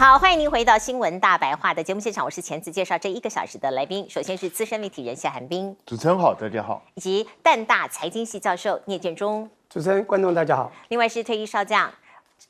好，欢迎您回到新闻大白话的节目现场，我是钱子，介绍这1个小时的来宾。首先是资深媒体人谢寒冰，主持人好，大家好，以及淡大财经系教授聂建中，主持人、观众大家好。另外是退役少将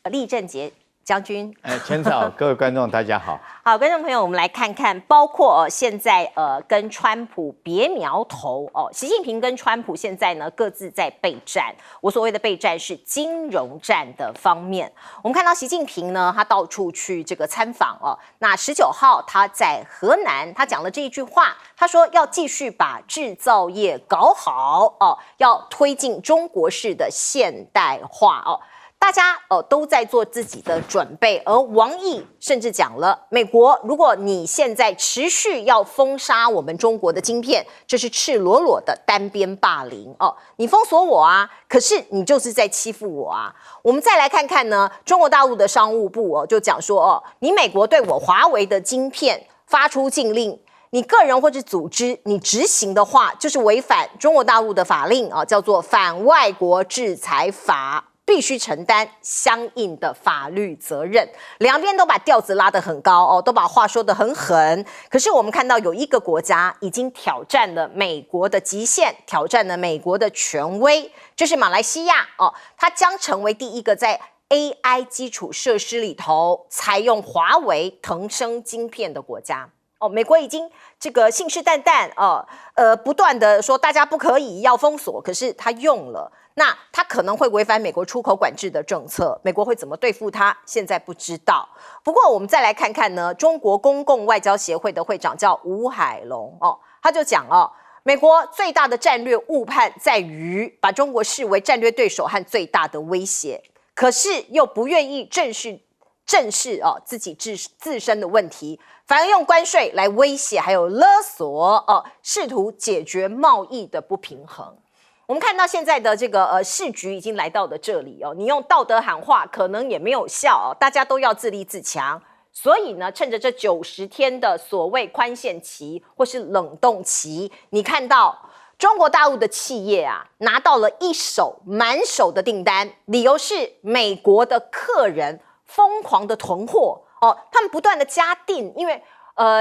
厉正杰将军。钱子好，各位观众大家好。好，观众朋友，我们来看看，包括现在跟川普别苗头哦，习近平跟川普现在呢各自在备战。我所谓的备战是金融战的方面。我们看到习近平呢，他到处去这个参访哦。那19号他在河南，他讲了这一句话，他说要继续把制造业搞好哦，要推进中国式的现代化哦。大家都在做自己的准备，而王毅甚至讲了，美国如果你现在持续要封杀我们中国的晶片，这是赤裸裸的单边霸凌哦，你封锁我啊，可是你就是在欺负我啊。我们再来看看呢，中国大陆的商务部就讲说你美国对我华为的晶片发出禁令，你个人或者组织你执行的话，就是违反中国大陆的法令叫做反外国制裁法。必须承担相应的法律责任，两边都把调子拉得很高都把话说得很狠。可是我们看到有一个国家已经挑战了美国的极限，挑战了美国的权威，就是马来西亚它将成为第一个在 AI 基础设施里头采用华为腾升晶片的国家。美国已经这个信誓旦旦不断的说大家不可以要封锁，可是他用了，那他可能会违反美国出口管制的政策，美国会怎么对付他？现在不知道。不过我们再来看看呢，中国公共外交协会的会长叫吴海龙他就讲美国最大的战略误判在于把中国视为战略对手和最大的威胁，可是又不愿意正视自己自身的问题，反而用关税来威胁还有勒索试图解决贸易的不平衡。我们看到现在的这个市局已经来到了这里你用道德喊话可能也没有效大家都要自立自强。所以呢，趁着这90天的所谓宽限期或是冷冻期，你看到中国大陆的企业拿到了满手的订单，理由是美国的客人疯狂的囤货他们不断的加订，因为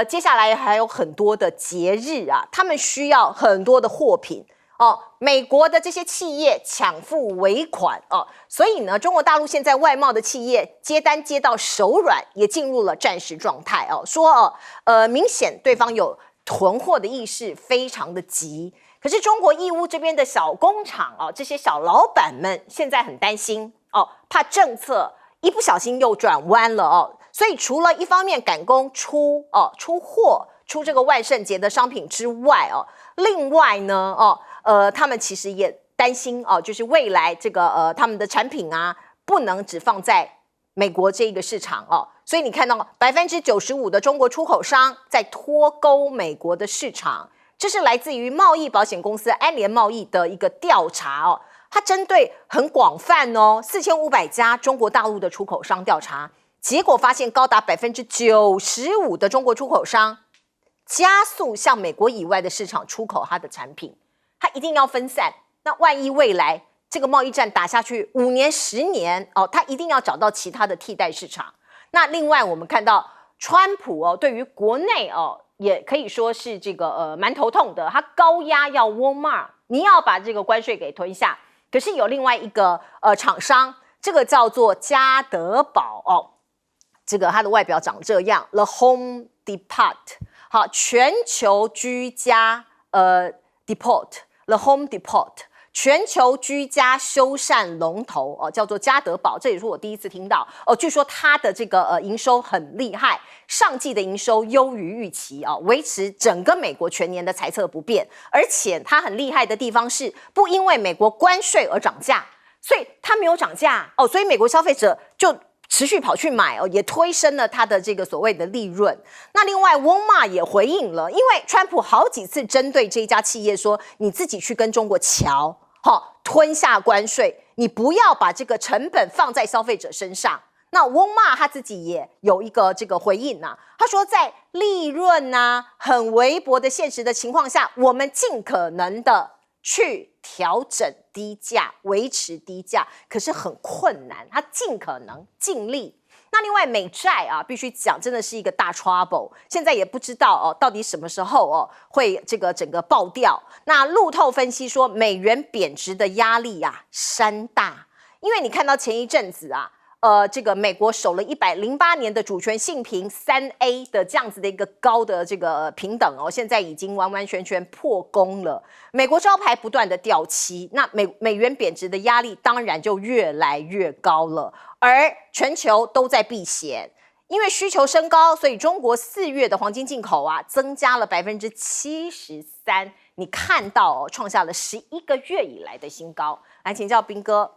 接下来还有很多的节日他们需要很多的货品美国的这些企业抢付尾款所以呢，中国大陆现在外贸的企业接单接到手软，也进入了战时状态说明显对方有囤货的意识，非常的急。可是中国义乌这边的小工厂这些小老板们现在很担心怕政策一不小心又转弯了所以除了一方面赶工出货出这个万圣节的商品之外另外呢他们其实也担心就是未来这个他们的产品不能只放在美国这一个市场所以你看到95%的中国出口商在脱钩美国的市场，这是来自于贸易保险公司安联贸易的一个调查它针对很广泛4500家中国大陆的出口商调查，结果发现高达95%的中国出口商加速向美国以外的市场出口它的产品，它一定要分散。那万一未来这个贸易战打下去5年10年它一定要找到其他的替代市场。那另外我们看到川普对于国内也可以说是这个蛮头痛的，他高压要 Walmart 你要把这个关税给吞下。可是有另外一个厂商，这个叫做家得宝这个它的外表长这样 The Home Depot 好，全球居家Depot The Home Depot 全球居家修缮龙头叫做家得宝，这也是我第一次听到据说它的这个营收很厉害，上季的营收优于预期维持整个美国全年的财测不变，而且它很厉害的地方是不因为美国关税而涨价，所以它没有涨价所以美国消费者就持续跑去买也推升了它的这个所谓的利润。那另外Walmart也回应了，因为川普好几次针对这一家企业说，你自己去跟中国瞧吞下关税，你不要把这个成本放在消费者身上。那Walmart他自己也有一个这个回应他说在利润很微薄的现实的情况下，我们尽可能的去调整低价，维持低价，可是很困难，他尽可能尽力。那另外美债啊，必须讲真的是一个大 trouble， 现在也不知道到底什么时候会这个整个爆掉。那路透分析说，美元贬值的压力山大，因为你看到前一阵子这个美国守了108年的主权信评3A 的这样子的一个高的这个平等现在已经完完全全破功了。美国招牌不断的掉漆，那美元贬值的压力当然就越来越高了。而全球都在避险，因为需求升高，所以中国4月的黄金进口增加了73%，你看到创下了11个月以来的新高。来请教彬哥。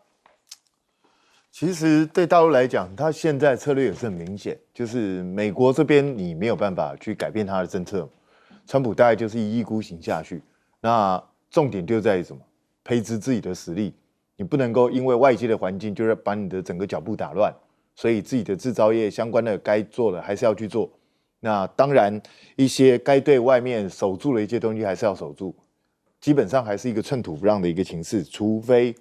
其实对大陆来讲，它现在策略也是很明显，就是美国这边你没有办法去改变它的政策，川普大概就是一意孤行下去。那重点就在于什么？培植自己的实力，你不能够因为外界的环境就是把你的整个脚步打乱，所以自己的制造业相关的该做的还是要去做。那当然，一些该对外面守住的一些东西还是要守住，基本上还是一个寸土不让的一个情势，除非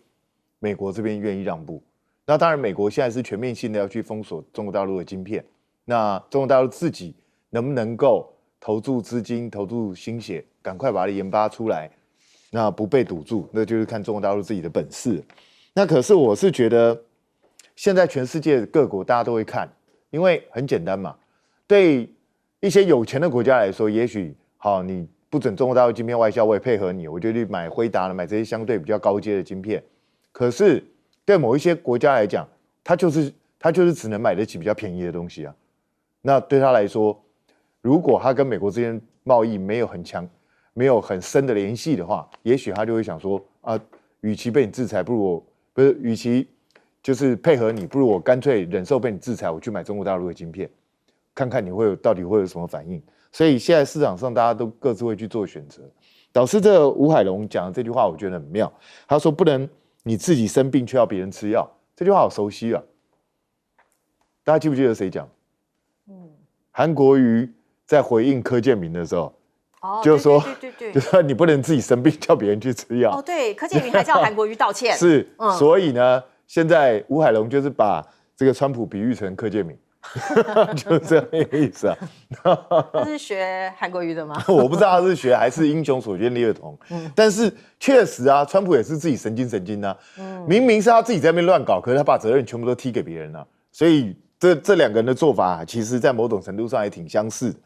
美国这边愿意让步。那当然，美国现在是全面性的要去封锁中国大陆的晶片。那中国大陆自己能不能够投注资金、投注心血，赶快把它研发出来，那不被堵住，那就是看中国大陆自己的本事。那可是我是觉得，现在全世界各国大家都会看，因为很简单嘛。对一些有钱的国家来说，也许好，你不准中国大陆晶片外销，我也配合你，我就去买辉达了，买这些相对比较高阶的晶片。可是对某一些国家来讲，他就是只能买得起比较便宜的东西啊。那对他来说，如果他跟美国之间贸易没有很强、没有很深的联系的话，也许他就会想说与其被你制裁，与其就是配合你，不如我干脆忍受被你制裁，我去买中国大陆的晶片，看看你到底会有什么反应。所以现在市场上大家都各自会去做选择。导致这吴海龙讲的这句话，我觉得很妙。他说不能。你自己生病却要别人吃药，这句话好熟悉啊！大家记不记得谁讲？韩国瑜在回应柯建銘的时候，就是说，就是说你不能自己生病叫别人去吃药。对，柯建銘还叫韩国瑜道歉。是，所以呢，现在吴海龙就是把这个川普比喻成柯建銘。就是这样的意思啊。他是学韩国瑜的吗？我不知道他是学还是英雄所见略同。但是确实川普也是自己神经啊。明明是他自己在那边乱搞，可是他把责任全部都踢给别人了。所以这两个人的做法，其实在某种程度上也挺相似的。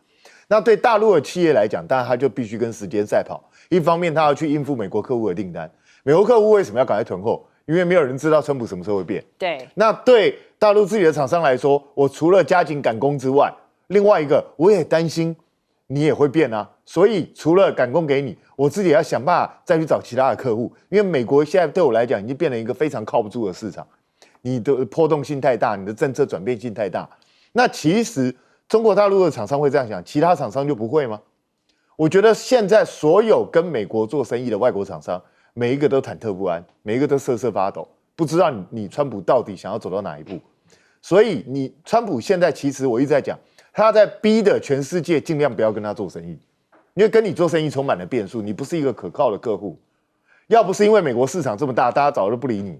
那对大陆的企业来讲，当然他就必须跟时间赛跑。一方面他要去应付美国客户的订单，美国客户为什么要赶快囤货？因为没有人知道川普什么时候会变。对。那对大陆自己的厂商来说，我除了加紧赶工之外，另外一个我也担心你也会变啊。所以除了赶工给你，我自己也要想办法再去找其他的客户。因为美国现在对我来讲已经变成一个非常靠不住的市场，你的波动性太大，你的政策转变性太大。那其实中国大陆的厂商会这样想，其他厂商就不会吗？我觉得现在所有跟美国做生意的外国厂商，每一个都忐忑不安，每一个都瑟瑟发抖，不知道你川普到底想要走到哪一步。所以川普现在其实我一直在讲，他在逼的全世界尽量不要跟他做生意，因为跟你做生意充满了变数，你不是一个可靠的客户。要不是因为美国市场这么大，大家早就不理你。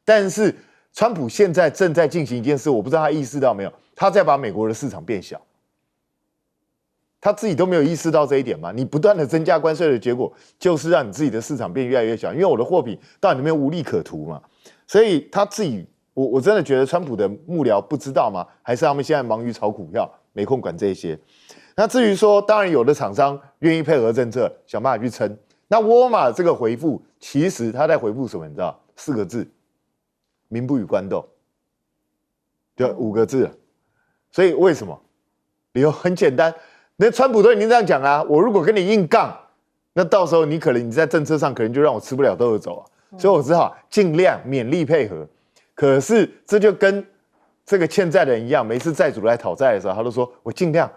但是川普现在正在进行一件事，我不知道他意识到没有，他在把美国的市场变小。他自己都没有意识到这一点嘛？你不断的增加关税的结果，就是让你自己的市场变越来越小，因为我的货品到你那边无利可图嘛。所以他自己，我真的觉得川普的幕僚不知道吗？还是他们现在忙于炒股票，没空管这些？那至于说，当然有的厂商愿意配合政策，想办法去撑。那沃尔玛这个回复，其实他在回复什么？你知道？4个字：民不与官斗。就5个字。所以为什么？理由很简单。那川普都已经这样讲啦，我如果跟你硬杠，那到时候你在政策上可能就让我吃不了兜着走啊，所以我只好尽量勉力配合。可是这就跟这个欠债的人一样，每次债主来讨债的时候，他都说我尽量，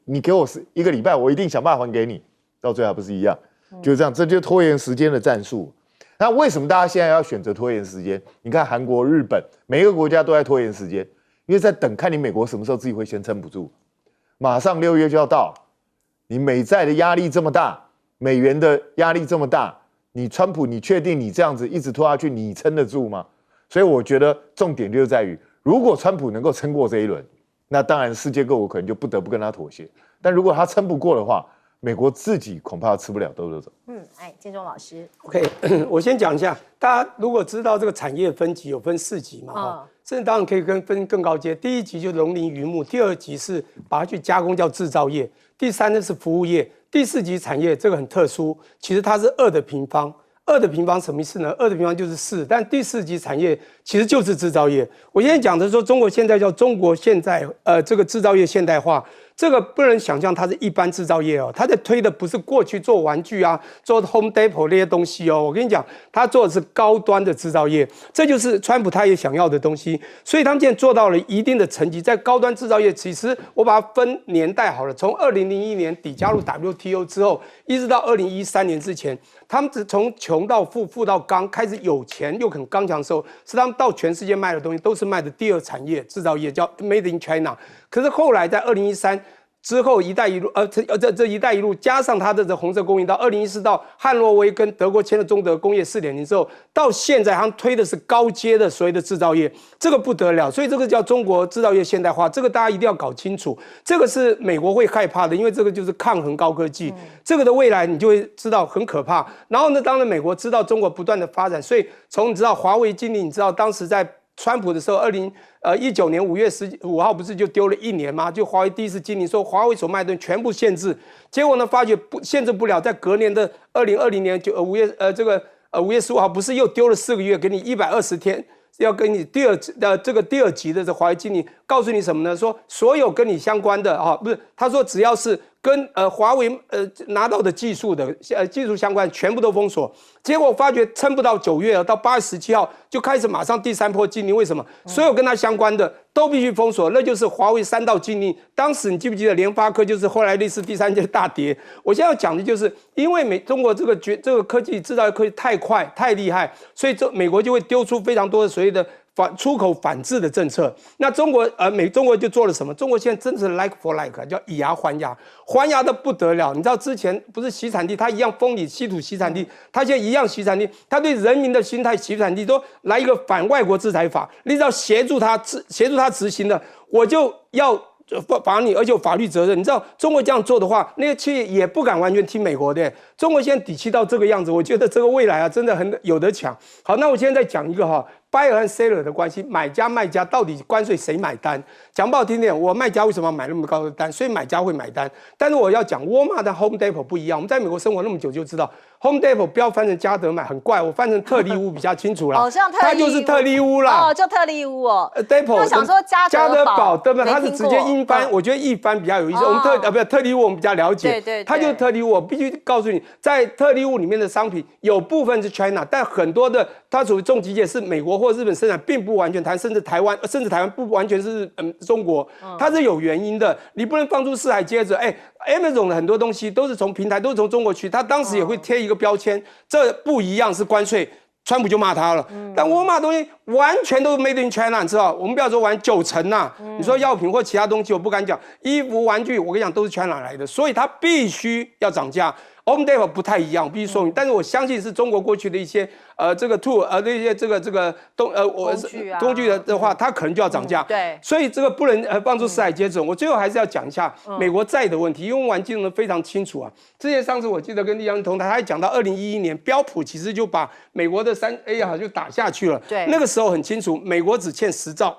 你给我1个礼拜，我一定想办法还给你，到最后还不是一样，就是这样，这就是拖延时间的战术。那为什么大家现在要选择拖延时间？你看韩国、日本，每一个国家都在拖延时间，因为在等看你美国什么时候自己会先撑不住。马上6月就要到，你美债的压力这么大，美元的压力这么大，你川普，你确定你这样子一直拖下去，你撑得住吗？所以我觉得重点就是在于，如果川普能够撑过这一轮，那当然世界各国可能就不得不跟他妥协。但如果他撑不过的话，美国自己恐怕吃不了兜着走。建中老师 OK， 我先讲一下，大家如果知道这个产业分级有分4级嘛，甚至当然可以分更高阶。第1级就是农林渔牧，第2级是把它去加工叫制造业，第3呢是服务业，第4级产业这个很特殊，其实它是2的平方。2的平方什么意思呢？2的平方就是4，但第4级产业其实就是制造业。我现在讲的说，中国现在叫中国现在这个制造业现代化，这个不能想象它是一般制造业哦，它在推的不是过去做玩具啊、做 Home Depot 那些东西哦。我跟你讲，它做的是高端的制造业，这就是川普他也想要的东西。所以他们现在做到了一定的成绩，在高端制造业，其实我把它分年代好了，从2001年底加入 WTO 之后，一直到2013年之前。他们从穷到富，富到刚，开始有钱又很刚强的时候，是他们到全世界卖的东西都是卖的第2产业制造业，叫 Made in China。可是后来在2013之后，一带一路，这一带一路加上它的这红色供应，到2014到汉诺威跟德国签了中德工业4.0之后，到现在他们推的是高阶的所谓的制造业，这个不得了，所以这个叫中国制造业现代化，这个大家一定要搞清楚，这个是美国会害怕的，因为这个就是抗衡高科技，这个的未来你就会知道很可怕。然后呢，当然美国知道中国不断的发展，所以从你知道华为经理，你知道当时在川普的时候，2019年5月15号不是就丢了1年吗？就华为第一次经理说华为所卖的全部限制，结果呢发觉限制不了，在隔年的2020年5月5月15号不是又丢了4个月，给你120天，要跟你第2级的这华为经理告诉你什么呢？说所有跟你相关的不是，他说只要是跟华为拿到的技术相关，全部都封锁。结果发觉撑不到9月了，到8月17号就开始马上第3波禁令。为什么？所有跟它相关的都必须封锁，那就是华为3道禁令。当时你记不记得联发科就是后来类似第3届大跌？我现在要讲的就是，因为中国这个科技制造科技太快太厉害，所以美国就会丢出非常多的所谓的出口反制的政策。那中国就做了什么？中国现在真是 like for like， 叫以牙还牙，还牙的不得了。你知道之前不是洗产地，他一样封你稀土洗产地，他现在一样洗产地，他对人民的心态洗产地都来一个反外国制裁法，你只要协助他执行的，我就要罚你，而且有法律责任。你知道中国这样做的话，那些企业也不敢完全听美国的。中国现在底气到这个样子，我觉得这个未来真的很有得抢。好，那我现在再讲一个buyer 和 seller 的关系，买家卖家到底关税谁买单？讲不好听点，我卖家为什么要买那么高的单？所以买家会买单。但是我要讲沃尔玛和 Home Depot 不一样，我们在美国生活那么久就知道 ，Home Depot 不要翻成加德买，很怪，我翻成特利屋比较清楚啦。像特利屋，它就是特利屋啦。就特利屋哦。Depot 我想说加德堡，对不对？它是直接英翻，我觉得译翻比较有意思。我们特利屋我们比较了解，对，它就是特利屋。我必须告诉你，在特利屋里面的商品有部分是 China， 但很多的它属于重机械是美国或日本生产，并不完全甚至台湾不完全是中国，它是有原因的。你不能放诸四海皆准。Amazon 的很多东西都是从平台，都是从中国去，它当时也会贴一个标签，这不一样是关税。川普就骂他了，但沃尔玛东西完全都是 Made in China， 你知道？我们不要说90%呐，你说药品或其他东西，我不敢讲。衣服、玩具，我跟你讲都是 China 来的，所以它必须要涨价。Home Depot 不太一样，必须说明，但是我相信是中国过去的一些这个那些工具的话，它可能就要涨价。对，所以这个不能放诸四海皆准。我最后还是要讲一下美国债的问题，因为玩金融的非常清楚啊。之前上次我记得跟立阳同台，他还讲到2011年标普其实就把美国的3A 就打下去了。对，那个时候很清楚，美国只欠10兆。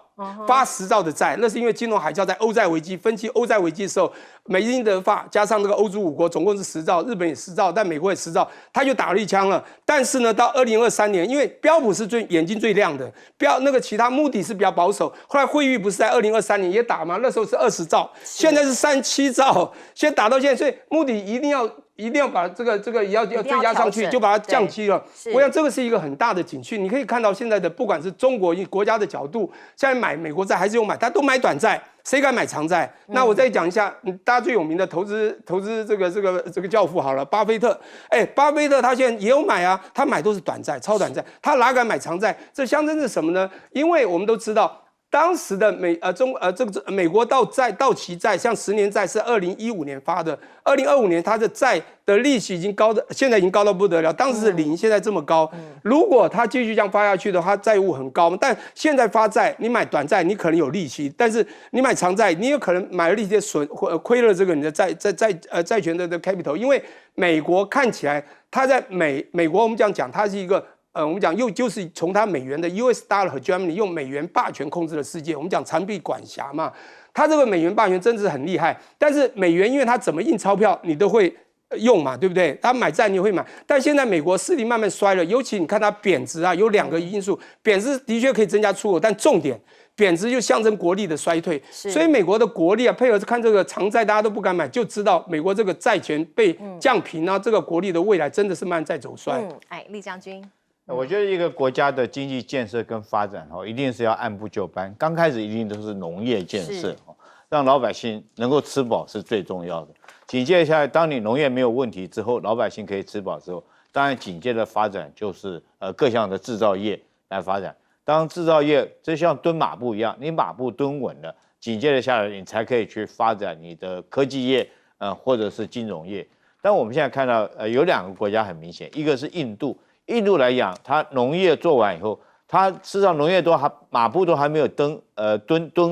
发10兆的债，那是因为金融海啸在欧债危机分析欧债危机的时候，美英德法加上那个欧洲5国总共是10兆，日本也10兆，但美国也10兆，他就打了一枪了。但是呢，到2023年，因为标普是眼睛最亮的，那个其他目的是比较保守。后来惠誉不是在2023年也打吗？那时候是20兆，现在是37兆，现在打到现在，所以目的一定要把这个也要追加上去，就把它降低了。我想这个是一个很大的警讯。你可以看到现在的不管是中国以国家的角度，现在买美国债还是有买，他都买短债，谁敢买长债？那我再讲一下，大家最有名的投资这个教父好了，巴菲特。巴菲特他现在也有买啊，他买都是短债、超短债，他哪敢买长债？这象征是什么呢？因为我们都知道。当时的美国到期债，像10年债是2015年发的，2025年它的债的利息已经现在已经高到不得了，当时是0，现在这么高。如果它继续这样发下去的话，债务很高。但现在发债，你买短债你可能有利息，但是你买长债，你有可能买了利息亏了这个你的债权的 capital， 因为美国看起来它在美国我们讲它是一个。我们讲就是从它美元的 US dollar 和 Germany 用美元霸权控制了世界，我们讲长臂管辖嘛，它这个美元霸权真的是很厉害。但是美元因为它怎么印钞票你都会用嘛，对不对？它买债你也会买，但现在美国势力慢慢衰了，尤其你看它贬值啊，有2个因素，贬值的确可以增加出口，但重点。贬值就象征国力的衰退，所以美国的国力啊，配合看这个长债，大家都不敢买，就知道美国这个债权被降平啊，这个国力的未来真的是慢慢在走衰。厉将军。我觉得一个国家的经济建设跟发展一定是要按部就班。刚开始一定都是农业建设，让老百姓能够吃饱是最重要的。紧接下来，当你农业没有问题之后，老百姓可以吃饱之后，当然紧接着发展就是各项的制造业来发展。当制造业就像蹲马步一样，你马步蹲稳了，紧接着下来你才可以去发展你的科技业，或者是金融业。但我们现在看到，有2个国家很明显，一个是印度。印度来讲，它农业做完以后，它事实上农业马步都还没有蹲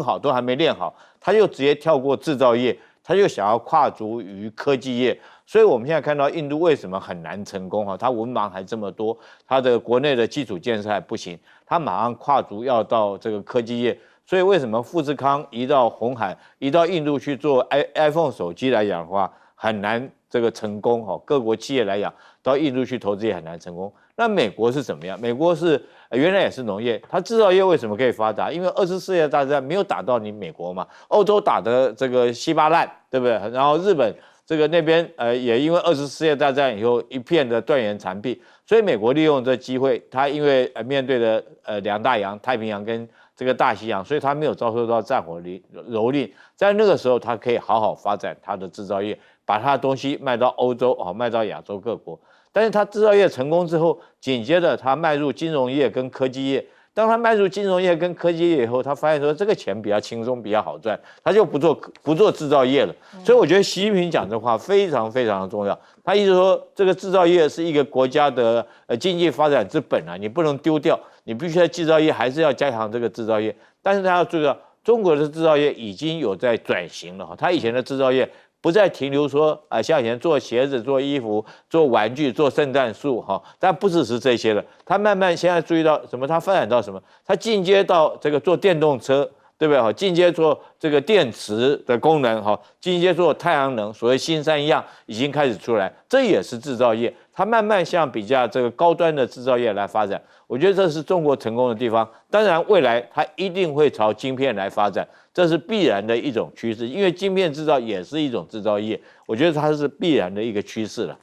好，都还没练好，它就直接跳过制造业，它就想要跨足于科技业。所以我们现在看到印度为什么很难成功它文盲还这么多，它的国内的基础建设还不行，它马上跨足要到这个科技业。所以为什么富士康移到鸿海，移到印度去做 iPhone 手机来讲的话，很难这个成功各国企业来讲，到印度去投资也很难成功。那美国是怎么样？美国是原来也是农业，它制造业为什么可以发达？因为2次世界大战没有打到你美国嘛，欧洲打的这个稀巴烂，对不对？然后日本这个那边也因为2次世界大战以后一片的断垣残壁，所以美国利用这机会，它因为面对的2大洋，太平洋跟这个大西洋，所以它没有遭受到战火蹂躏，在那个时候它可以好好发展它的制造业，把它的东西卖到欧洲卖到亚洲各国。但是它制造业成功之后，紧接着它迈入金融业跟科技业。当他迈入金融业跟科技业以后，他发现说这个钱比较轻松，比较好赚，他就不做制造业了。所以我觉得习近平讲这话非常非常的重要。他意思说，这个制造业是一个国家的经济发展之本你不能丢掉，你必须在制造业还是要加强这个制造业。但是他要注意到，中国的制造业已经有在转型了他以前的制造业不再停留说像以前做鞋子、做衣服、做玩具、做圣诞树但不只是这些了。他慢慢现在注意到什么？他发展到什么？他进阶到这个做电动车，对不对？进阶做这个电池的功能进阶做太阳能，所谓新三样已经开始出来，这也是制造业。它慢慢向比较这个高端的制造业来发展，我觉得这是中国成功的地方。当然，未来它一定会朝晶片来发展，这是必然的一种趋势，因为晶片制造也是一种制造业，我觉得它是必然的一个趋势了。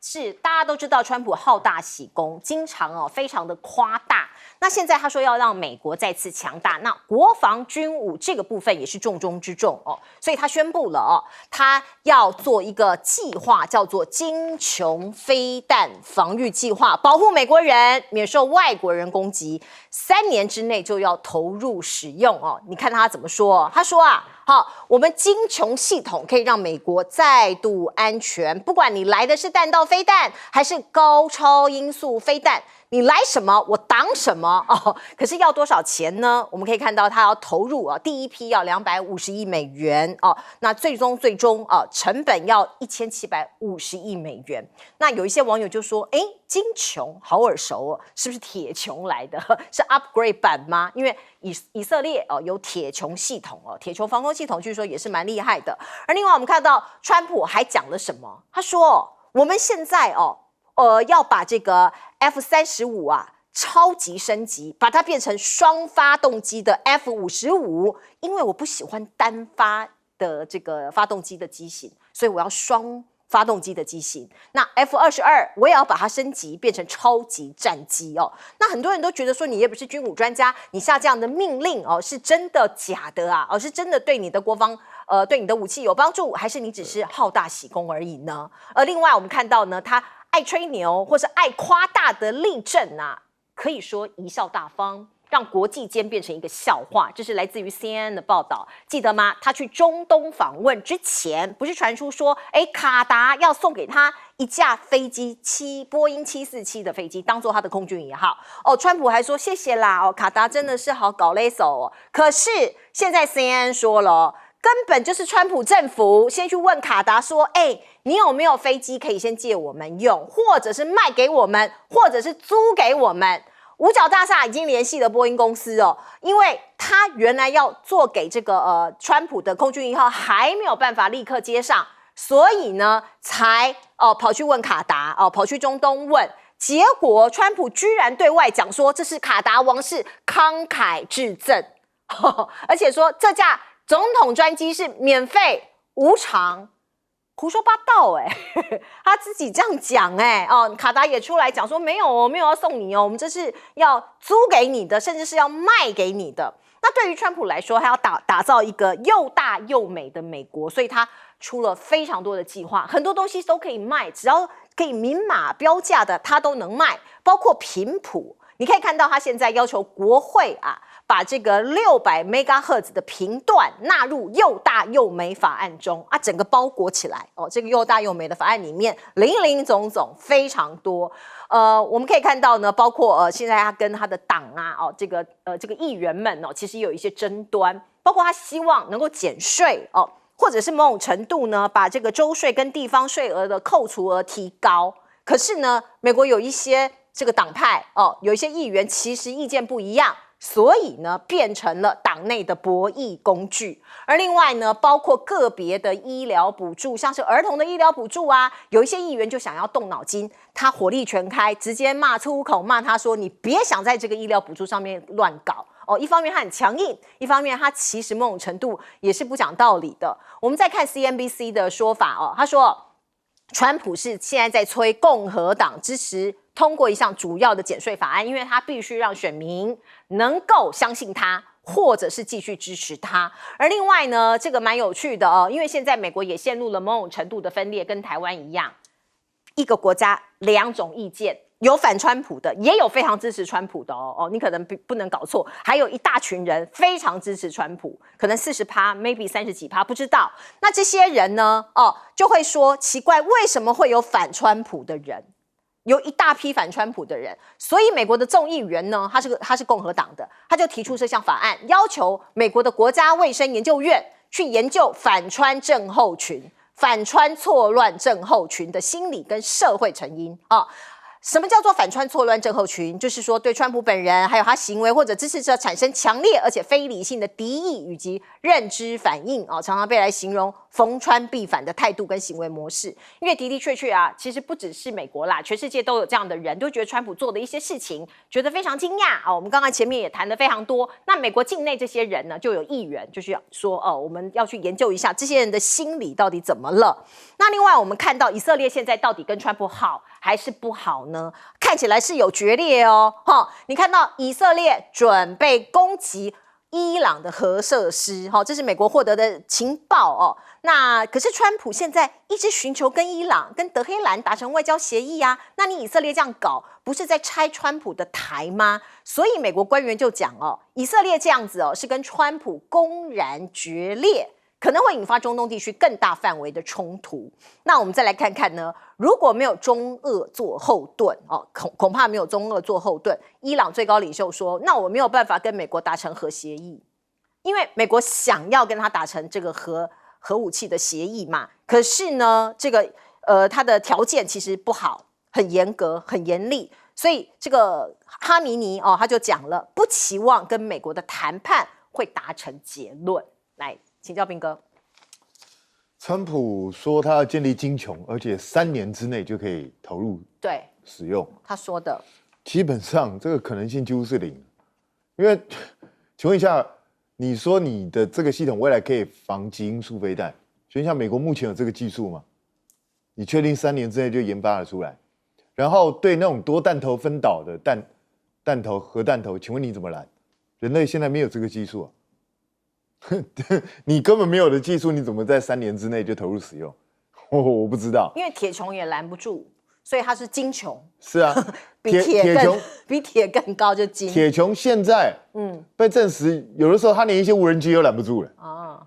是大家都知道，川普好大喜功，经常非常的夸大。那现在他说要让美国再次强大，那国防军武这个部分也是重中之重所以他宣布了他要做一个计划，叫做金琼飞弹防御计划，保护美国人免受外国人攻击，3年之内就要投入使用你看他怎么说？他说好，我们金琼系统可以让美国再度安全，不管你来的是弹道飞弹还是高超音速飞弹，你来什么我挡什么可是要多少钱呢？我们可以看到他要投入第一批要250亿美元那最终成本要1750亿美元。那有一些网友就说，金琼好耳熟是不是铁穹来的？是 upgrade 版吗？因为以色列有铁穹系统铁穹防空系统据说也是蛮厉害的。而另外我们看到川普还讲了什么？他说我们现在要把这个 F-35超级升级，把它变成双发动机的 F-55，因为我不喜欢单发的这个发动机的机型，所以我要双发动机的机型。那 F-22我也要把它升级变成超级战机那很多人都觉得说，你也不是军武专家，你下这样的命令是真的假的是真的对你的国防对你的武器有帮助，还是你只是好大喜功而已呢？另外我们看到呢，他爱吹牛或是爱夸大的例证可以说贻笑大方。让国际间变成一个笑话。这是来自于 CNN 的报道，记得吗？他去中东访问之前，不是传出说，卡达要送给他一架飞机波音747的飞机，当做他的空军1号。川普还说谢谢啦，卡达真的是好搞勒手哦。可是现在 CNN 说了，根本就是川普政府先去问卡达说，你有没有飞机可以先借我们用，或者是卖给我们，或者是租给我们。五角大厦已经联系了波音公司哦，因为他原来要做给这个川普的空军1号还没有办法立刻接上，所以呢才跑去问卡达跑去中东问，结果川普居然对外讲说这是卡达王室慷慨致赠，而且说这架总统专机是免费无偿。胡说八道他自己这样讲卡达也出来讲说没有哦，没有要送你哦，我们这是要租给你的，甚至是要卖给你的。那对于川普来说，他要打造一个又大又美的美国，所以他出了非常多的计划，很多东西都可以卖，只要可以明码标价的，他都能卖，包括频谱。你可以看到他现在要求国会把这个600 MHz 的频段纳入又大又美法案中整个包裹起来这个又大又美的法案里面林林总总非常多。我们可以看到呢，包括现在他跟他的党这个议员们其实有一些争端，包括他希望能够减税或者是某种程度呢把这个州税跟地方税额的扣除额提高。可是呢，美国有一些这个党派有一些议员其实意见不一样，所以呢变成了党内的博弈工具。而另外呢，包括个别的医疗补助，像是儿童的医疗补助有一些议员就想要动脑筋，他火力全开，直接出口骂他说，你别想在这个医疗补助上面乱搞一方面他很强硬，一方面他其实某种程度也是不讲道理的。我们再看 CNBC 的说法他说川普是现在在催共和党支持通过一项主要的减税法案，因为他必须让选民能够相信他，或者是继续支持他。而另外呢，这个蛮有趣的因为现在美国也陷入了某种程度的分裂，跟台湾一样，一个国家2种意见，有反川普的，也有非常支持川普的你可能不能搞错，还有一大群人非常支持川普，可能40% maybe 30几%，不知道。那这些人呢就会说奇怪，为什么会有反川普的人，有一大批反川普的人。所以美国的众议员呢，他是共和党的，他就提出这项法案，要求美国的国家卫生研究院去研究反川症候群、反川错乱症候群的心理跟社会成因什么叫做反川错乱症候群？就是说对川普本人还有他行为或者支持者产生强烈而且非理性的敌意以及认知反应常常被来形容逢川必反的态度跟行为模式。因为的的确确其实不只是美国啦，全世界都有这样的人，都觉得川普做的一些事情觉得非常惊讶我们刚刚前面也谈得非常多。那美国境内这些人呢，就有议员就是说我们要去研究一下这些人的心理到底怎么了。那另外我们看到以色列现在到底跟川普好还是不好呢？看起来是有决裂你看到以色列准备攻击伊朗的核设施这是美国获得的情报那可是川普现在一直寻求跟伊朗跟德黑兰达成外交协议那你以色列这样搞不是在拆川普的台吗？所以美国官员就讲以色列这样子是跟川普公然决裂，可能会引发中东地区更大范围的冲突。那我们再来看看呢，如果没有中俄做后盾恐怕没有中俄做后盾，伊朗最高领袖说，那我没有办法跟美国达成核协议，因为美国想要跟他达成这个核武器的协议嘛，可是呢这个他的条件其实不好，很严格很严厉，所以这个哈米尼他就讲了，不期望跟美国的谈判会达成结论。来请教彬哥。川普说他要建立精穹，而且3年之内就可以投入使用。他说的基本上这个可能性几乎是0，因为请问一下，你说你的这个系统未来可以防极音速飞弹，请问一下，美国目前有这个技术吗？你确定3年之内就研发得出来？然后对那种多弹头分导的弹头、核弹头，请问你怎么拦？人类现在没有这个技术你根本没有的技术，你怎么在3年之内就投入使用？我不知道，因为铁穹也拦不住所以他是金穷。是啊，比铁更高就金。铁穹现在被证实，有的时候他连一些无人机都拦不住了。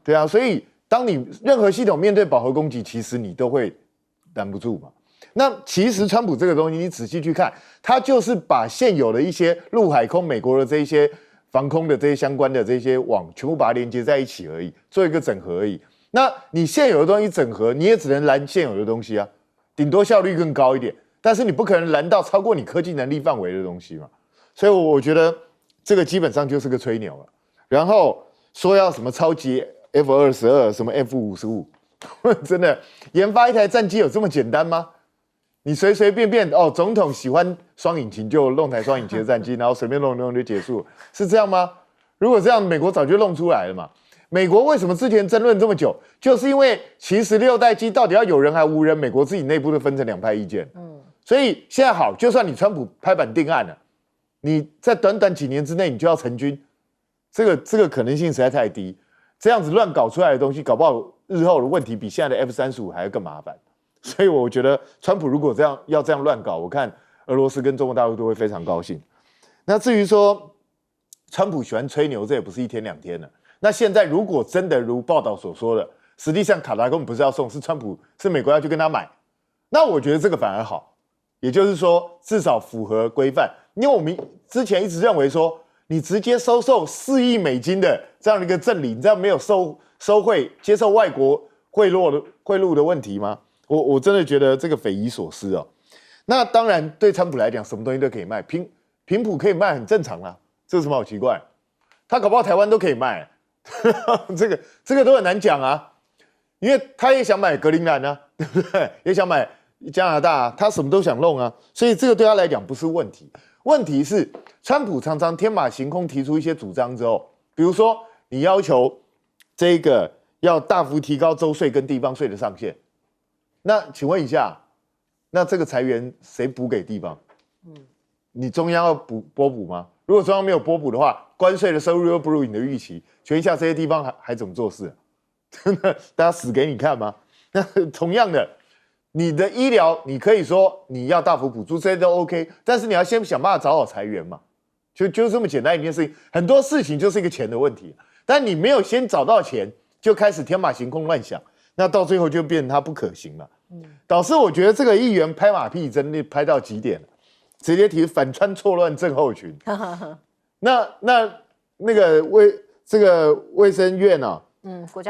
对啊，所以当你任何系统面对饱和攻击，其实你都会拦不住嘛。那其实川普这个东西，你仔细去看，他就是把现有的一些陆海空美国的这一些防空的这些相关的这些网，全部把它连接在一起而已，做一个整合而已。那你现有的东西整合，你也只能拦现有的东西啊，顶多效率更高一点。但是你不可能拦到超过你科技能力范围的东西嘛，所以我觉得这个基本上就是个吹牛了。然后说要什么超级 F-22，什么 F-55，真的研发一台战机有这么简单吗？你随随便便总统喜欢双引擎就弄台双引擎的战机，然后随便弄就结束了，是这样吗？如果这样，美国早就弄出来了嘛。美国为什么之前争论这么久，就是因为其实6代机到底要有人还无人，美国自己内部都分成2派意见。所以现在好，就算你川普拍板定案了，你在短短几年之内你就要成军，这个可能性实在太低。这样子乱搞出来的东西，搞不好日后的问题比现在的 F-35还要更麻烦。所以我觉得川普如果要这样乱搞，我看俄罗斯跟中国大陆都会非常高兴。那至于说川普喜欢吹牛，这也不是1天2天了。那现在如果真的如报道所说的，实际上卡达根本不是要送，是美国要去跟他买，那我觉得这个反而好。也就是说，至少符合规范，因为我们之前一直认为说，你直接收受4亿美金的这样的一个赠礼，你知道没有收贿、接受外国贿赂的问题吗？我真的觉得这个匪夷所思哦。那当然，对川普来讲，什么东西都可以卖，频谱可以卖很正常啦，这有什么好奇怪？他搞不好台湾都可以卖，这个都很难讲啊，因为他也想买格陵兰啊，对不对？也想买加拿大啊，他什么都想弄啊，所以这个对他来讲不是问题。问题是，川普常常天马行空提出一些主张之后，比如说你要求这个要大幅提高州税跟地方税的上限，那请问一下，那这个财源谁补给地方？你中央要拨补吗？如果中央没有拨补的话，关税的收入又不如你的预期，全下这些地方还怎么做事？真的，大家死给你看吗？那同样的。你的医疗，你可以说你要大幅补助，这些都 OK， 但是你要先想办法找好财源嘛，就这么简单一件事情。很多事情就是一个钱的问题，但你没有先找到钱，就开始天马行空乱想，那到最后就变成它不可行了。导致我觉得这个议员拍马屁真的拍到极点了，直接提反川错乱症候群。那个卫生院啊，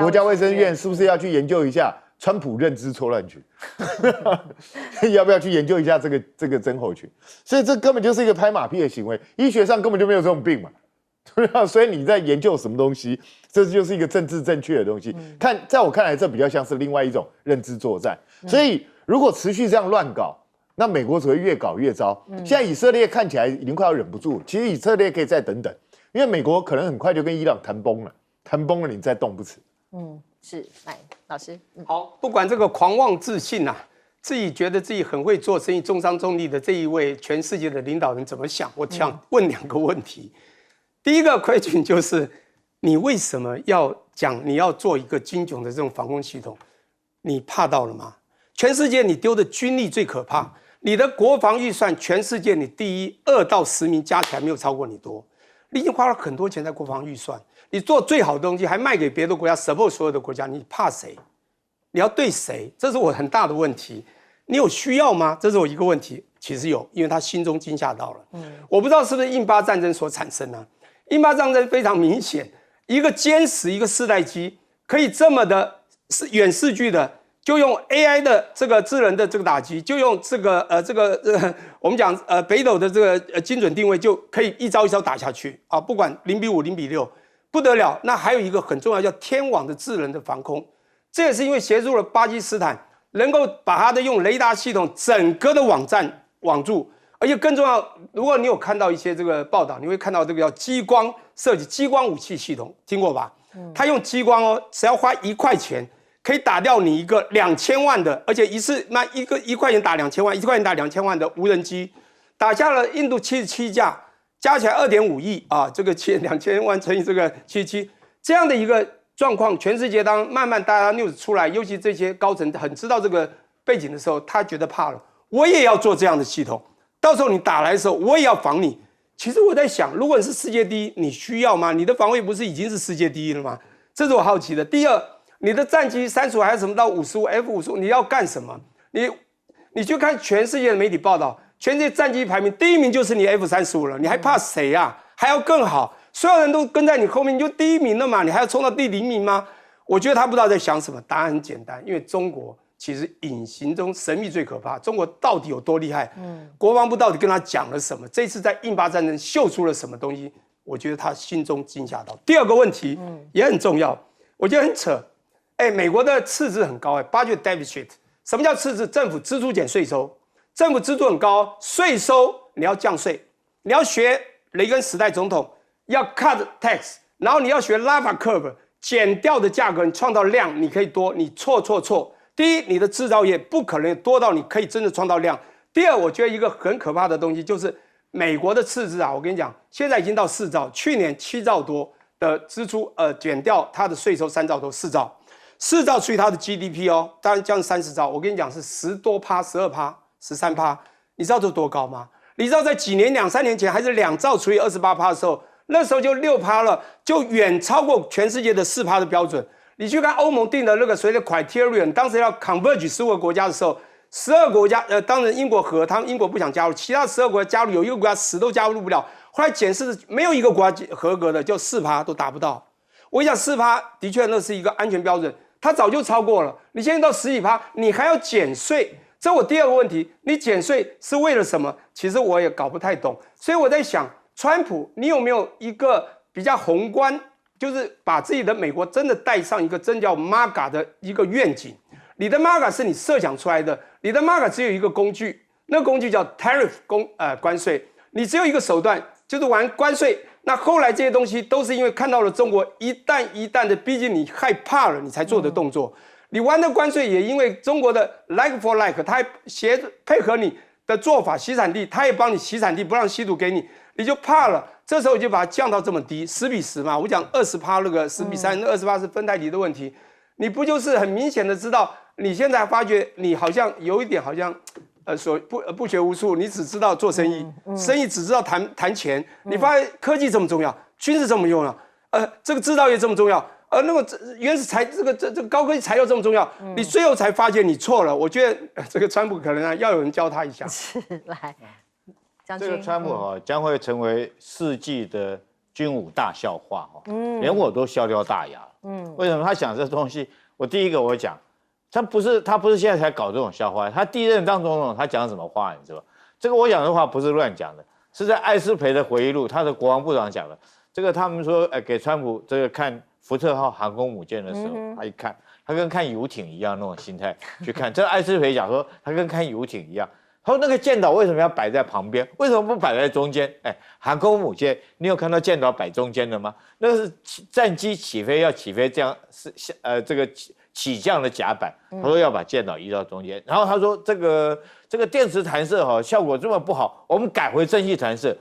国家卫生院是不是要去研究一下？川普认知错乱群，要不要去研究一下这个症候群？所以这根本就是一个拍马屁的行为，医学上根本就没有这种病嘛。所以你在研究什么东西？这就是一个政治正确的东西。在我看来，这比较像是另外一种认知作战。所以如果持续这样乱搞，那美国只会越搞越糟。现在以色列看起来已经快要忍不住了，其实以色列可以再等等，因为美国可能很快就跟伊朗谈崩了，你再动不迟。是，来老师。好，不管这个狂妄自信自己觉得自己很会做生意、重商重利的这一位全世界的领导人怎么想？我想问2个问题。第一个question就是，你为什么要讲你要做一个精准的这种防空系统？你怕到了吗？全世界你丢的军力最可怕，你的国防预算全世界你第一，2到10名加起来没有超过你多，你已经花了很多钱在国防预算。你做最好的东西还卖给别的国家 support 所有的国家，你怕谁？你要对谁？这是我很大的问题。你有需要吗？这是我一个问题。其实有，因为他心中惊吓到了。我不知道是不是印巴战争所产生的。印巴战争非常明显，一个歼10一个4代机可以这么的远视距的，就用 AI 的这个智能的这个打击，就用我们讲北斗的这个精准定位，就可以一招一招打下去啊！不管0:5、0:6。不得了，那还有一个很重要，叫天网的智能的防空，这也是因为协助了巴基斯坦，能够把它的用雷达系统整个的网站网住，而且更重要，如果你有看到一些这个报道，你会看到这个叫激光设计、激光武器系统，听过吧？它用激光只要花1块钱，可以打掉你一个2000万的，而且一次那1块钱打2000万，1块钱打2000万的无人机，打下了印度77架。加起来2.5亿啊，这个2000万乘以这个77，这样的一个状况，全世界当慢慢大家 news 出来，尤其这些高层很知道这个背景的时候，他觉得怕了。我也要做这样的系统，到时候你打来的时候，我也要防你。其实我在想，如果你是世界第一，你需要吗？你的防卫不是已经是世界第一了吗？这是我好奇的。第二，你的战机35还有什么到55 F55，你要干什么？你去看全世界的媒体报道，全世界战机排名第1名就是你 F35了，你还怕谁啊？还要更好，所有人都跟在你后面，你就第1名了嘛，你还要冲到第0名吗？我觉得他不知道在想什么。答案很简单，因为中国其实隐形中神秘最可怕。中国到底有多厉害？国防部到底跟他讲了什么？这次在印巴战争秀出了什么东西？我觉得他心中惊吓到。第二个问题也很重要，我觉得很扯。美国的赤字很高，budget deficit。什么叫赤字？政府支出减税收，政府支出很高，税收你要降税，你要学雷根时代总统要 cut tax， 然后你要学 lava curve。减掉的价格，你创造量你可以多，你错。第一，你的制造业不可能多到你可以真的创造量。第二，我觉得一个很可怕的东西就是美国的赤字啊，我跟你讲，现在已经到4兆，去年7兆多的支出，减掉它的税收3兆多，4兆除以它的 GDP 哦，当然将近30兆，我跟你讲是10多%、12%、13%，你知道这多高吗？你知道在几年2、3年前还是2兆除以28%的时候？那时候就6%了，就远超过全世界的4%的标准。你去看欧盟定的那个所谓的 criterion， 当时要 converge 15个国家的时候，12个国家，当然英国英国不想加入，其他12个国家加入，有一个国家死都加入不了。后来检视没有一个国家合格的，就4%都达不到。我想4%的确那是一个安全标准，它早就超过了。你现在到10几%，你还要减税，这我第二个问题，你减税是为了什么？其实我也搞不太懂，所以我在想。川普，你有没有一个比较宏观，就是把自己的美国真的带上一个真叫 MAGA 的一个愿景？你的 MAGA 是你设想出来的，你的 MAGA 只有一个工具，那个工具叫 tariff 关税，你只有一个手段，就是玩关税。那后来这些东西都是因为看到了中国一旦的逼近你害怕了，你才做的动作。你玩的关税也因为中国的 like for like， 他配合你的做法，洗产地，他也帮你洗产地，不让稀土给你。你就怕了，这时候你就把它降到这么低，10比10嘛。我讲20%那个10比3，那20%是分代题的问题。你不就是很明显的知道，你现在发觉你好像有一点好像，不学无术，你只知道做生意，生意只知道谈钱。你发现科技这么重要，军事这么重要，这个制造业这么重要，那个原始这个高科技材料这么重要，你最后才发现你错了。我觉得这个川普可能要有人教他一下。是来。这个川普将会成为世纪的军武大笑话连我都笑掉大牙为什么他想这东西？第一个我讲，他不是现在才搞这种笑话，他第一任当总统他讲什么话你知道吧？这个我讲的话不是乱讲的，是在艾斯培的回忆录，他的国防部长讲的。这个他们说给川普这个看福特号航空母舰的时候，他一看，他跟看游艇一样那种心态去看。这艾斯培讲说他跟看游艇一样。他说：“那个舰岛为什么要摆在旁边？为什么不摆在中间？航空母舰，你有看到舰岛摆中间的吗？那个是战机起飞要起飞这样是这个起降的甲板。他说要把舰岛移到中间。然后他说这个电磁弹射效果这么不好，我们改回蒸汽弹射。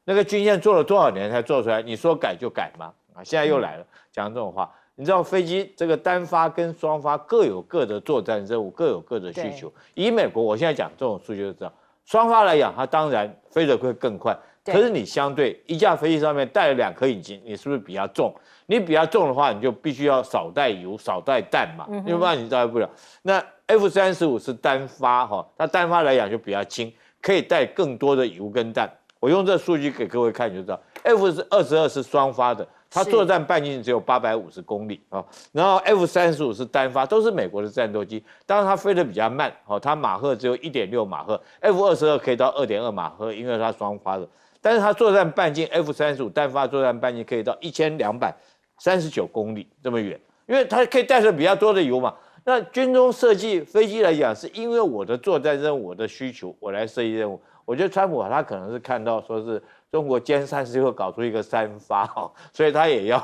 那个军舰做了多少年才做出来？你说改就改吗？现在又来了，讲这种话。”你知道飞机这个单发跟双发各有各的作战任务，各有各的需求。以美国，我现在讲这种数据就知道，双发来讲，它当然飞得会更快。可是你相对一架飞机上面带了2颗引擎，你是不是比较重？你比较重的话，你就必须要少带油、少带弹嘛，要不然你带不了。那 F-35是单发它单发来讲就比较轻，可以带更多的油跟弹。我用这数据给各位看，你就知道 F-22是双发的。它作战半径只有850公里然后 F-35是单发，都是美国的战斗机，当然它飞得比较慢它马赫只有 1.6 马赫 ，F-22可以到 2.2 马赫，因为它双发的，但是它作战半径 F-35单发作战半径可以到1239公里这么远，因为它可以带着比较多的油嘛。那军中设计飞机来讲，是因为我的作战任务、我的需求，我来设计任务。我觉得川普他可能是看到说是中国歼30会搞出一个3发所以他也要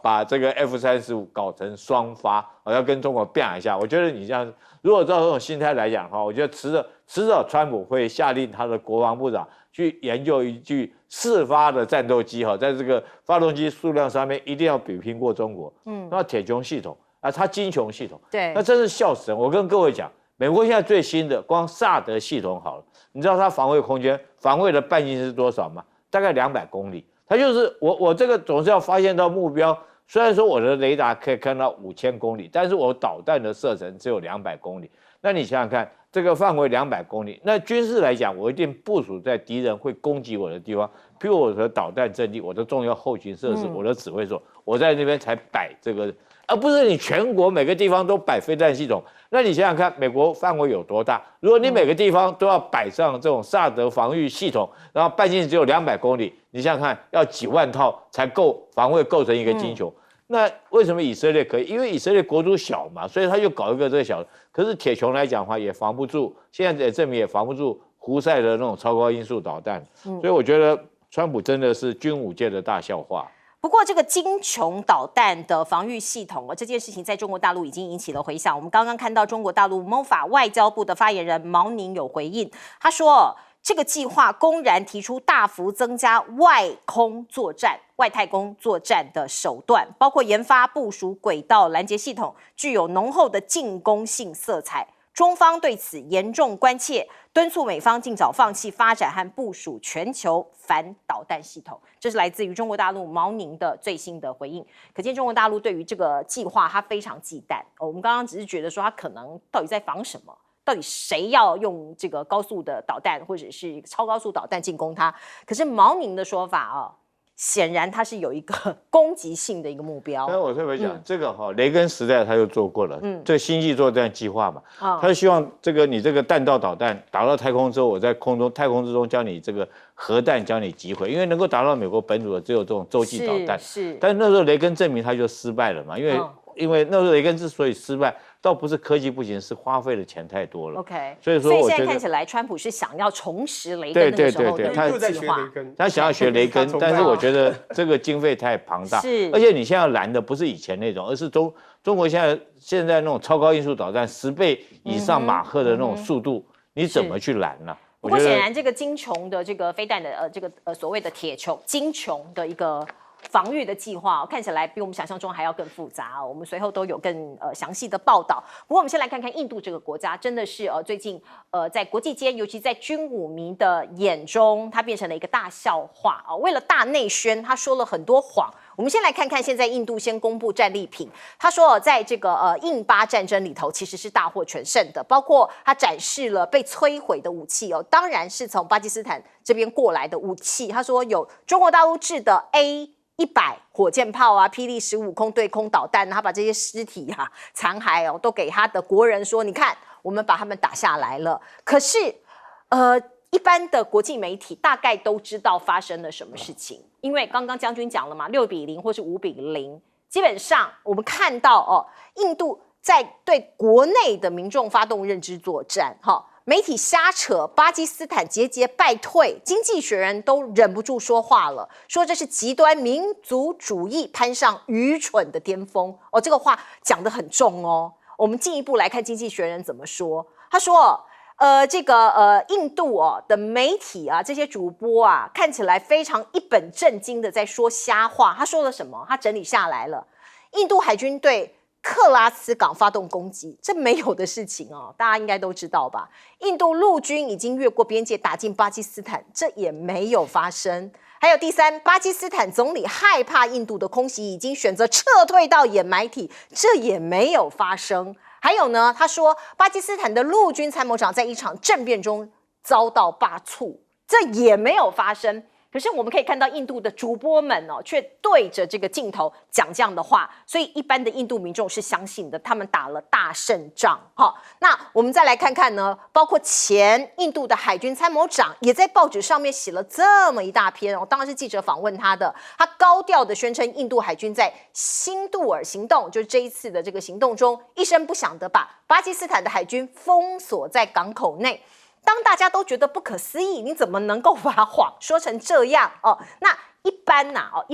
把这个 F-35搞成双发要跟中国变一下。我觉得你这样，如果照这种心态来讲我觉得迟早川普会下令他的国防部长去研究一具4发的战斗机在这个发动机数量上面一定要比拼过中国。那铁穹系统它金穹系统，对，那真是笑死人。我跟各位讲。美国现在最新的光萨德系统好了，你知道它防卫空间防卫的半径是多少吗？大概200公里。它就是我这个总是要发现到目标，虽然说我的雷达可以看到5000公里，但是我导弹的射程只有200公里。那你想想看，这个范围200公里，那军事来讲，我一定部署在敌人会攻击我的地方，譬如我的导弹阵地、我的重要后勤设施、我的指挥所，我在那边才摆这个，而不是你全国每个地方都摆飞弹系统。那你想想看，美国范围有多大？如果你每个地方都要摆上这种萨德防御系统，然后半径只有200公里，你想想看，要几万套才够防卫构成一个金球。那为什么以色列可以？因为以色列国土小嘛，所以他就搞一个这个小的。可是铁穹来讲的话，也防不住，现在也证明也防不住胡塞的那种超高音速导弹。所以我觉得川普真的是军武界的大笑话。不过，这个金穹导弹的防御系统这件事情在中国大陆已经引起了回响。我们刚刚看到中国大陆 MOFA 外交部的发言人毛宁有回应，他说，这个计划公然提出大幅增加外太空作战的手段，包括研发部署轨道拦截系统，具有浓厚的进攻性色彩。中方对此严重关切，敦促美方尽早放弃发展和部署全球反导弹系统。这是来自于中国大陆毛宁的最新的回应。可见中国大陆对于这个计划，它非常忌惮。我们刚刚只是觉得说，它可能到底在防什么？到底谁要用这个高速的导弹或者是超高速导弹进攻它？可是毛宁的说法显然它是有一个攻击性的一个目标。但是我特别讲，这个雷根时代他就做过了，这个星际作战计划嘛，他就希望你这个弹道导弹打到太空之后，我在太空之中将你这个核弹将你击毁，因为能够打到美国本土的只有这种洲际导弹。是。但是那时候雷根证明他就失败了嘛，因为那时候雷根之所以失败，倒不是科技不行，是花费的钱太多了。OK， 所以现在看起来，川普是想要重拾雷根那个时候的计划。他想要学雷根，但是我觉得这个经费太庞大，而且你现在拦的不是以前那种，而是中国现在那种超高音速导弹10倍以上马赫的那种速度，你怎么去拦呢？不过显然，这个金穹的这个飞弹的所谓的铁穹金穹的一个防御的计划看起来比我们想象中还要更复杂我们随后都有更详细的报道。不过我们先来看看印度这个国家，真的是最近在国际间，尤其在军武迷的眼中，它变成了一个大笑话为了大内宣，他说了很多谎。我们先来看看现在印度先公布战利品，他说在这个印巴战争里头其实是大获全胜的，包括他展示了被摧毁的武器当然是从巴基斯坦这边过来的武器。他说有中国大陆制的 A100火箭炮霹雳15空对空导弹，他把这些尸体残骸都给他的国人说，你看我们把他们打下来了。可是一般的国际媒体大概都知道发生了什么事情，因为刚刚将军讲了嘛，6-0或是5-0，基本上我们看到印度在对国内的民众发动认知作战媒体瞎扯巴基斯坦节节败退，经济学人都忍不住说话了，说这是极端民族主义攀上愚蠢的巅峰这个话讲得很重我们进一步来看经济学人怎么说，他说印度的媒体这些主播看起来非常一本正经的在说瞎话。他说了什么？他整理下来了，印度海军对克拉斯港发动攻击，这没有的事情大家应该都知道吧？印度陆军已经越过边界打进巴基斯坦，这也没有发生。还有第三，巴基斯坦总理害怕印度的空袭，已经选择撤退到掩埋体，这也没有发生。还有呢，他说巴基斯坦的陆军参谋长在一场政变中遭到罢黜，这也没有发生。可是我们可以看到印度的主播们却对着这个镜头讲这样的话，所以一般的印度民众是相信的，他们打了大胜仗。那我们再来看看呢，包括前印度的海军参谋长也在报纸上面写了这么一大篇当然是记者访问他的，他高调的宣称印度海军在新杜尔行动，就是这一次的这个行动中，一声不响的把巴基斯坦的海军封锁在港口内。当大家都觉得不可思议，你怎么能够把谎说成这样那一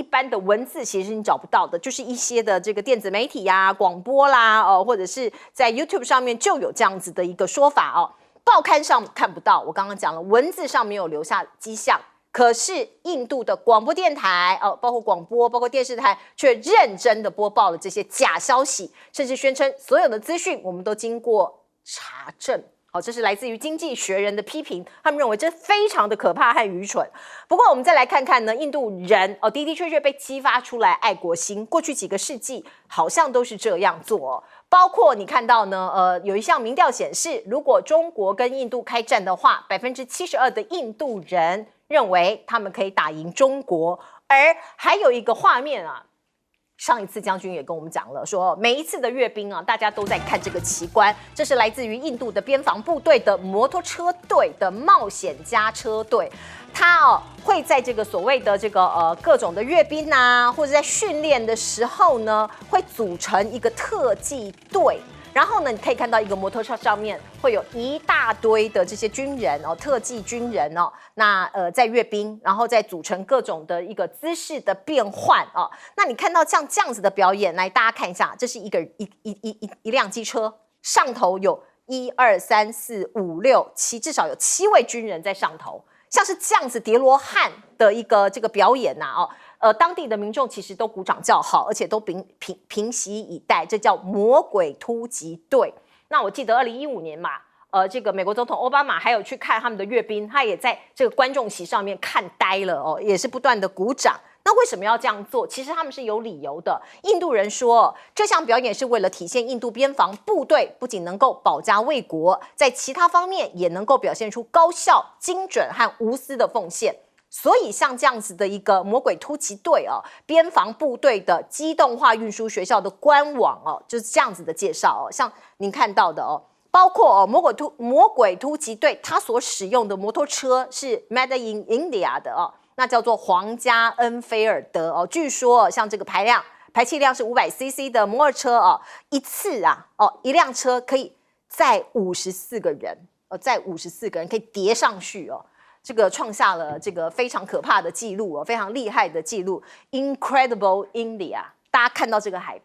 般的文字其实你找不到的，就是一些的这个电子媒体广播啦或者是在 YouTube 上面就有这样子的一个说法报刊上看不到，我刚刚讲了，文字上没有留下迹象。可是印度的广播电台包括广播包括电视台却认真的播报了这些假消息，甚至宣称所有的资讯我们都经过查证。好，这是来自于《经济学人》的批评，他们认为这非常的可怕和愚蠢。不过，我们再来看看呢，印度人的确被激发出来爱国心，过去几个世纪好像都是这样做。包括你看到呢，有一项民调显示，如果中国跟印度开战的话，72%的印度人认为他们可以打赢中国，而还有一个画面啊。上一次将军也跟我们讲了，说每一次的阅兵啊，大家都在看这个奇观。这是来自于印度的边防部队的摩托车队的冒险家车队，他会在这个所谓的这个各种的阅兵啊，或者在训练的时候呢，会组成一个特技队。然后呢，你可以看到一个摩托车上面会有一大堆的这些军人特技军人那在阅兵，然后再组成各种的一个姿势的变换那你看到像这样子的表演，来大家看一下，这是一辆机车，上头有1、2、3、4、5、6、7，至少有7位军人在上头，像是这样子叠罗汉的一个这个表演当地的民众其实都鼓掌叫好，而且都平息以待，这叫魔鬼突击队。那我记得2015年嘛，这个美国总统奥巴马还有去看他们的阅兵，他也在这个观众席上面看呆了也是不断的鼓掌。那为什么要这样做？其实他们是有理由的。印度人说，这项表演是为了体现印度边防部队不仅能够保家卫国，在其他方面也能够表现出高效、精准和无私的奉献。所以像这样子的一个魔鬼突击队边防部队的机动化运输学校的官网就是这样子的介绍像您看到的包括魔鬼突击队他所使用的摩托车是 Made in India 的那叫做皇家恩菲尔德据说像这个排气量是500cc 的摩托车一次一辆车可以载54个人载54个人可以叠上去这个创下了这个非常可怕的记录非常厉害的记录 Incredible India。 大家看到这个海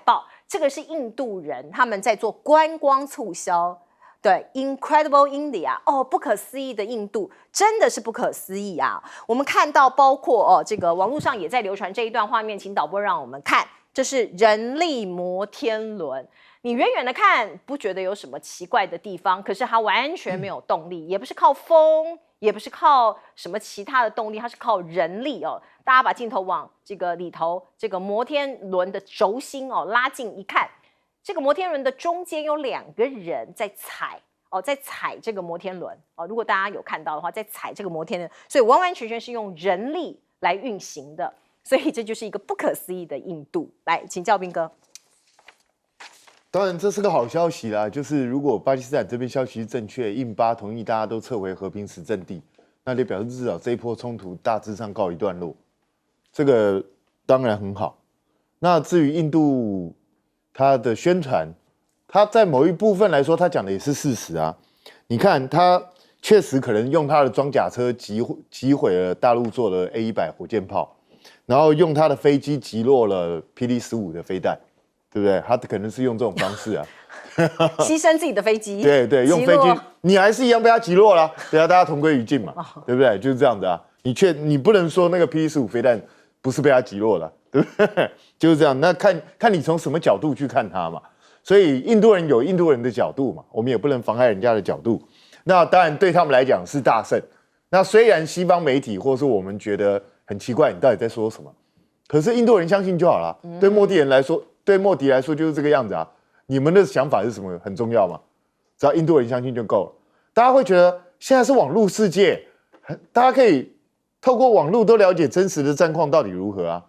报，这个是印度人他们在做观光促销，对 Incredible India 不可思议的印度，真的是不可思议啊。我们看到包括这个网络上也在流传这一段画面，请导播让我们看，这是人力摩天轮。你远远的看不觉得有什么奇怪的地方，可是它完全没有动力，也不是靠风，也不是靠什么其他的动力，它是靠人力大家把镜头往这个里头这个摩天轮的轴心拉近一看，这个摩天轮的中间有2个人在踩这个摩天轮如果大家有看到的话，在踩这个摩天轮，所以完完全全是用人力来运行的，所以这就是一个不可思议的印度。来，请教斌哥。当然，这是个好消息啦。就是如果巴基斯坦这边消息是正确，印巴同意大家都撤回和平实阵地，那就表示至少这一波冲突大致上告一段落。这个当然很好。那至于印度它的宣传，它在某一部分来说，它讲的也是事实啊。你看，它确实可能用它的装甲车击毁了大陆做的 A100火箭炮，然后用它的飞机击落了霹雳15的飞弹。对不对？他可能是用这种方式牺牲自己的飞机，对，用飞机，你还是一样被他击落了，对啊，大家同归于尽嘛，对不对？就是这样子啊，你不能说那个霹雳15飞弹不是被他击落了，对不对？就是这样，那看你从什么角度去看它嘛。所以印度人有印度人的角度嘛，我们也不能妨碍人家的角度。那当然对他们来讲是大胜。那虽然西方媒体或是我们觉得很奇怪，你到底在说什么？可是印度人相信就好了。对莫迪来说就是这个样子啊。你们的想法是什么很重要嘛？只要印度人相信就够了。大家会觉得现在是网络世界，大家可以透过网络都了解真实的战况到底如何啊？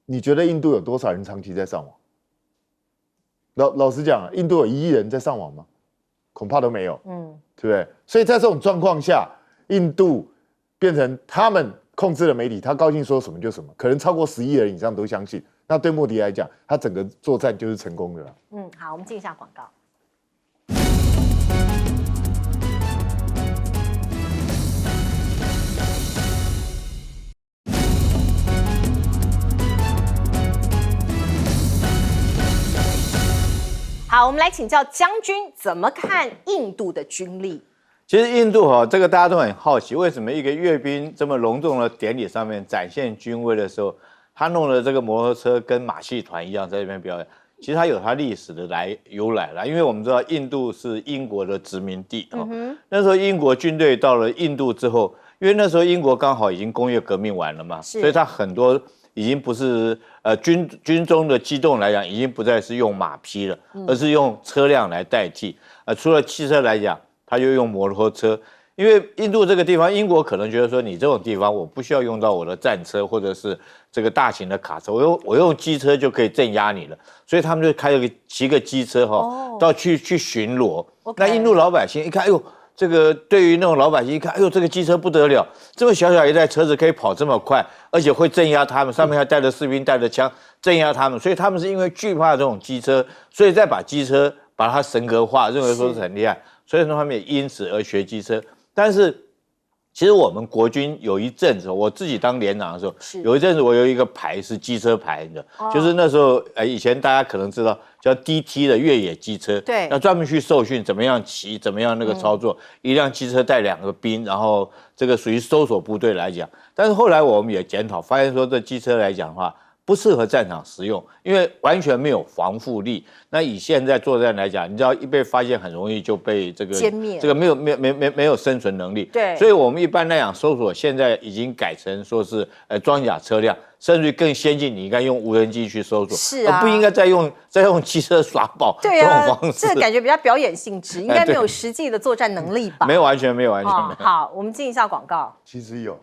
你觉得印度有多少人长期在上网？老实讲，印度有1亿人在上网吗？恐怕都没有。对不对？所以在这种状况下，印度变成他们控制了媒体，他高兴说什么就什么，可能超过10亿人以上都相信。那对莫迪来讲，他整个作战就是成功的了。好，我们进一下广告。好，我们来请教将军怎么看印度的军力。其实印度这个大家都很好奇，为什么一个阅兵这么隆重的典礼上面展现军威的时候，他弄了这个摩托车跟马戏团一样在这边表演。其实它有它历史的由来啦。因为我们知道印度是英国的殖民地哦，那时候英国军队到了印度之后，因为那时候英国刚好已经工业革命完了嘛，所以它很多已经不是军中的机动来讲，已经不再是用马匹了，而是用车辆来代替。除了汽车来讲，它就用摩托车。因为印度这个地方，英国可能觉得说，你这种地方我不需要用到我的战车或者是这个大型的卡车，我用机车就可以镇压你了，所以他们就骑个机车到去巡逻。那印度老百姓一看，哎呦，这个对于那种老百姓一看，哎呦，这个机车不得了，这么小一台车子可以跑这么快，而且会镇压他们，上面还带着士兵带着枪镇压他们，所以他们是因为惧怕这种机车，所以再把机车把它神格化，认为说是很厉害，所以说他们也因此而学机车。但是，其实我们国军有一阵子，我自己当连长的时候，有一阵子我有一个排是机车排的，就是那时候以前大家可能知道叫 DT 的越野机车，对，要专门去受训，怎么样骑，怎么样那个操作，一辆机车带2个兵，然后这个属于搜索部队来讲。但是后来我们也检讨，发现说这机车来讲的话，不适合战场使用，因为完全没有防护力。那以现在作战来讲，你知道一被发现很容易就被这个歼灭，这个没有生存能力。对，所以我们一般来讲搜索现在已经改成说是装甲车辆，甚至更先进，你应该用无人机去搜索，是啊，而不应该再用汽车耍宝这种方式。这感觉比较表演性质，应该没有实际的作战能力吧？没有，完全没有。好，我们进一下广告。其实有。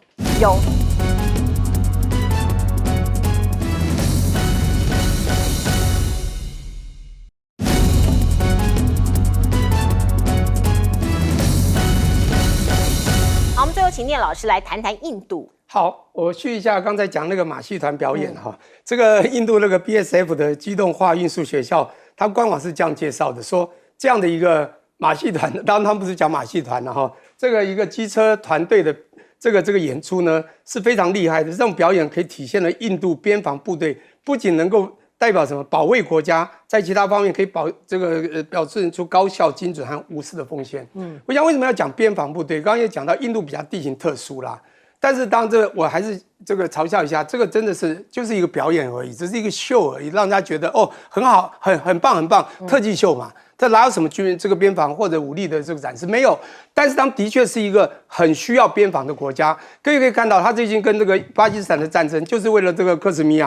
好，我们最后请聂老师来谈谈印度。好，我续一下刚才讲那个马戏团表演哈。这个印度那个 BSF 的机动化运输学校，它官网是这样介绍的，说这样的一个马戏团，当然他们不是讲马戏团了哈，这个一个机车团队的这个演出呢是非常厉害的。这种表演可以体现了印度边防部队不仅能够代表什么保卫国家，在其他方面可以表现出高效、精准和无私的奉献。我想为什么要讲边防部队？刚刚也讲到印度比较地形特殊啦，但是当这个我还是这个嘲笑一下，这个真的是就是一个表演而已，只是一个秀而已，让大家觉得哦很好，很棒，特技秀嘛。它哪有什么这个边防或者武力的这个展示？没有。但是他们的确是一个很需要边防的国家。可以看到，他最近跟这个巴基斯坦的战争，就是为了这个克什米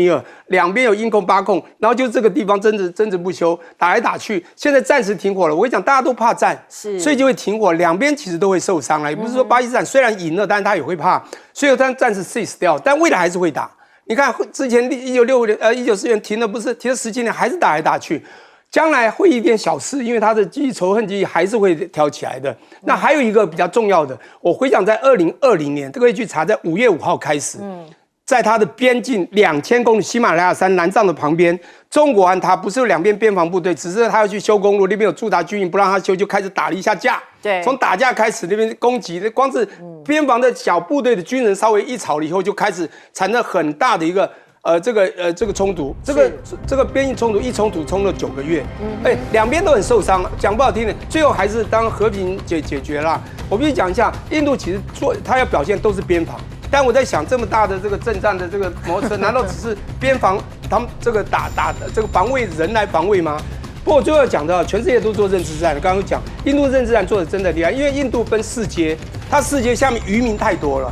尔两边有鹰控八控，然后就这个地方争执不休，打来打去。现在暂时停火了。我跟你讲，大家都怕战，所以就会停火，两边其实都会受伤了。也不是说巴基斯坦虽然赢了，但是他也会怕，所以他暂时 cease 掉，但未来还是会打。你看之前1964年停了，不是停了17年，还是打来打去。将来会一点小事，因为他的仇恨记忆还是会挑起来的。那还有一个比较重要的，我回想在2020年，这个可以去查，在5月5号开始，在他的边境2000公里喜马拉雅山南藏的旁边，中国和他不是有两边边防部队，只是他要去修公路，那边有驻达军营不让他修，就开始打了一下架。对，从打架开始，那边攻击，光是边防的小部队的军人稍微一吵了以后，就开始产生很大的一个。这个冲突，这个边境冲突一冲突冲了9个月，两边都很受伤，讲不好听的，最后还是当和平解决了。我必须讲一下，印度其实他要表现都是边防，但我在想，这么大的这个阵战的这个摩托车，难道只是边防他们这个打这个防卫人来防卫吗？不过我最后要讲到，全世界都做认知战，刚刚讲印度认知战做的真的厉害，因为印度分4阶，它4阶下面渔民太多了，